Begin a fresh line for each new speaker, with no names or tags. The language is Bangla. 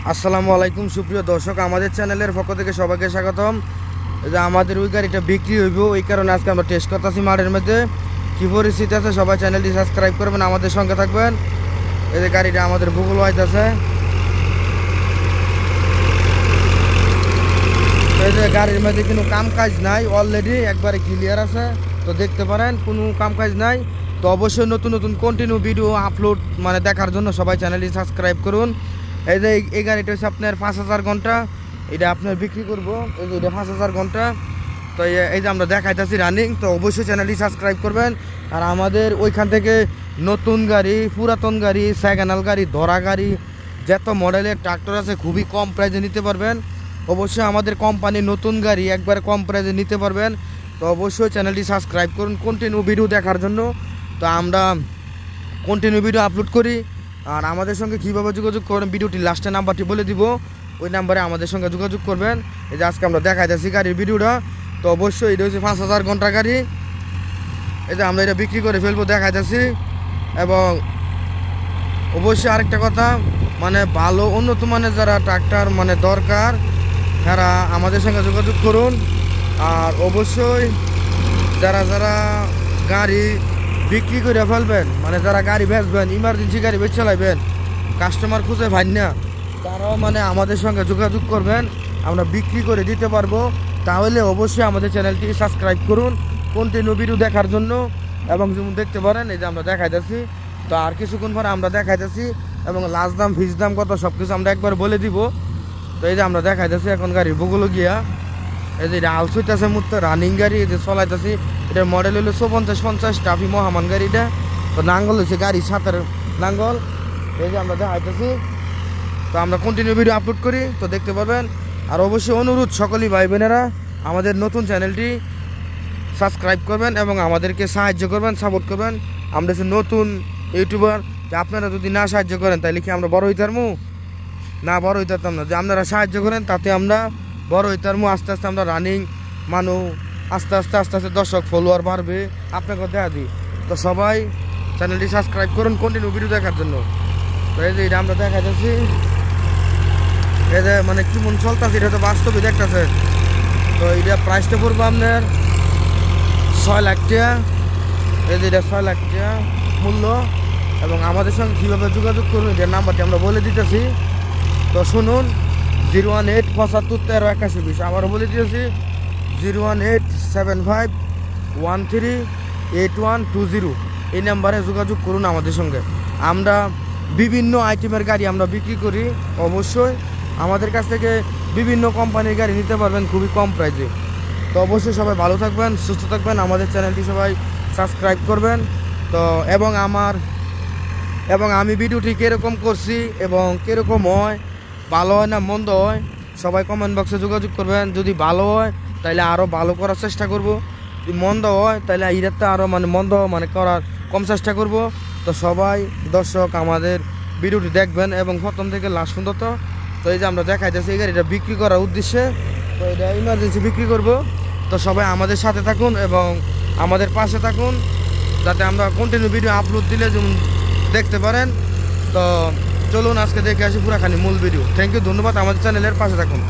আসসালামু আলাইকুম সুপ্রিয় দর্শক, আমাদের চ্যানেলের পক্ষ থেকে সবাইকে স্বাগতম। যে আমাদের ওই গাড়িটা বিক্রি হইব, ওই কারণে আজকে আমরা টেস্ট করতেছি মাঠের মধ্যে কী পরিস্থিতি আছে। সবাই চ্যানেলটি সাবস্ক্রাইব করবেন, আমাদের সঙ্গে থাকবেন। এই যে গাড়িটা আমাদের ভূগোল হইতেছে, এই যে গাড়ির মধ্যে কোনো কাম কাজ নাই, অলরেডি একবারে ক্লিয়ার আছে। তো দেখতে পারেন কোনো কাম কাজ নাই। তো অবশ্যই নতুন নতুন কন্টিনিউ ভিডিও আপলোড দেখার জন্য সবাই চ্যানেলটি সাবস্ক্রাইব করুন। এই যে এই গাড়িটা হচ্ছে আপনার 5,000 ঘন্টা, এটা আপনার বিক্রি করবো। এই যে এটা 5,000 ঘন্টা। তো এই যে আমরা দেখাইতেছি রানিং। তো অবশ্যই চ্যানেলটি সাবস্ক্রাইব করবেন। আর আমাদের ওইখান থেকে নতুন গাড়ি, পুরাতন গাড়ি, সেকেন্ড হ্যান্ড গাড়ি, ধরা গাড়ি, যত মডেলের ট্রাক্টর আছে খুবই কম প্রাইসে নিতে পারবেন। অবশ্যই আমাদের কোম্পানির নতুন গাড়ি একবারে কম প্রাইসে নিতে পারবেন। তো অবশ্যই চ্যানেলটি সাবস্ক্রাইব করুন কন্টিনিউ ভিডিও দেখার জন্য। তো আমরা কন্টিনিউ ভিডিও আপলোড করি। আর আমাদের সঙ্গে কীভাবে যোগাযোগ করবেন ভিডিওটি লাস্টে নাম্বারটি বলে দিব, ওই নাম্বারে আমাদের সঙ্গে যোগাযোগ করবেন। এই যে আজকে আমরা দেখাইতেছি গাড়ির ভিডিওটা। তো অবশ্যই এটা হচ্ছে 5,000 ঘন্টা গাড়ি। এই যে আমরা এটা বিক্রি করে ফেলবো দেখাইতেছি। এবং অবশ্যই আরেকটা কথা, ভালো উন্নত মানের যারা ট্রাক্টর দরকার, তারা আমাদের সঙ্গে যোগাযোগ করুন। আর অবশ্যই যারা যারা গাড়ি বিক্রি করে ফেলবেন, যারা গাড়ি বেচবেন, ইমার্জেন্সি গাড়ি বেচ চালাইবেন, কাস্টমার খুঁজে পান না, তারাও আমাদের সঙ্গে যোগাযোগ করবেন, আমরা বিক্রি করে দিতে পারবো। তাহলে অবশ্যই আমাদের চ্যানেলটি সাবস্ক্রাইব করুন কন্টিনিউ ভিডিও দেখার জন্য। এবং যেমন দেখতে পারেন এই যে আমরা দেখাইতেছি। তো আর কিছুক্ষণ পরে আমরা দেখাইতেছি এবং লাস্ট দাম ফিস দাম কত সব কিছু আমরা একবার বলে দিব। তো এই যে আমরা দেখাইতেছি এখন গাড়ির বগুলো গিয়া। এই যে এটা আলসুইতেছে মুহূর্তে রানিং গাড়ি, এই যে চলাইতেছি। এটার মডেল হলো 5450 টাফি মহামান গাড়িটা। তো নাঙ্গল হচ্ছে গাড়ি সাতের নাঙ্গল। এই যে আমরা দেখাইতেছি। তো আমরা কন্টিনিউ ভিডিও আপলোড করি, তো দেখতে পাবেন। আর অবশ্যই অনুরোধ সকলেই ভাই বোনেরা আমাদের নতুন চ্যানেলটি সাবস্ক্রাইব করবেন এবং আমাদেরকে সাহায্য করবেন, সাপোর্ট করবেন। আমরা হচ্ছে নতুন ইউটিউবার, যে আপনারা যদি না সাহায্য করেন তাহলে কি আমরা বড় হইতে পারবো না? বড় হইতে পারতাম না। যে আপনারা সাহায্য করেন তাতে আমরা বড় হইতে পারবো। আস্তে আস্তে আমরা রানিং আস্তে আস্তে দর্শক ফলোয়ার বাড়বে, আপনাকে দেখা দিই। তো সবাই চ্যানেলটি সাবস্ক্রাইব করুন কন্টিনিউ ভিডিও দেখার জন্য। তো এই যে এটা আমরা দেখা যাচ্ছি, এই যে কেমন চলতেছে এটা তো বাস্তবে দেখতেছে। তো এটা প্রাইসটা পড়বো আপনার 6 লাখ টাকা। এই যে এটা 6 লাখ টাকা মূল্য। এবং আমাদের সঙ্গে কীভাবে যোগাযোগ করুন এটার নাম্বারটি আমরা বলে দিতেছি। তো শুনুন, 018 75 13 81 20। আবারও বলে দিতেছি 018 75 13 8120। এই নাম্বারে যোগাযোগ করুন আমাদের সঙ্গে। আমরা বিভিন্ন আইটেমের গাড়ি আমরা বিক্রি করি। অবশ্যই আমাদের কাছ থেকে বিভিন্ন কোম্পানির গাড়ি নিতে পারবেন খুবই কম প্রাইসে। তো অবশ্যই সবাই ভালো থাকবেন, সুস্থ থাকবেন, আমাদের চ্যানেলটি সবাই সাবস্ক্রাইব করবেন। তো এবং আমি ভিডিওটি কীরকম করছি এবং কীরকম হয়, ভালো হয় না মন্দ হয়, সবাই কমেন্ট বক্সে যোগাযোগ করবেন। যদি ভালো হয় তাহলে আরও ভালো করার চেষ্টা করব, যদি মন্দ হয় তাহলে এটাতে আরও মন্দ করার কম চেষ্টা করব। তো সবাই দর্শক আমাদের ভিডিওটি দেখবেন এবং প্রথম থেকে লাস্ট পর্যন্ত। তো এই যে আমরা দেখাইতেছি এই গাড়িটা বিক্রি করার উদ্দেশ্যে। তো এটা ইমার্জেন্সি বিক্রি করব। তো সবাই আমাদের সাথে থাকুন এবং আমাদের পাশে থাকুন, যাতে আমরা কন্টিনিউ ভিডিও আপলোড দিলে যেমন দেখতে পারেন। তো চলুন আজকে দেখে আসি পুরাখানি মূল ভিডিও। থ্যাংক ইউ, ধন্যবাদ, আমাদের চ্যানেলের পাশে থাকুন।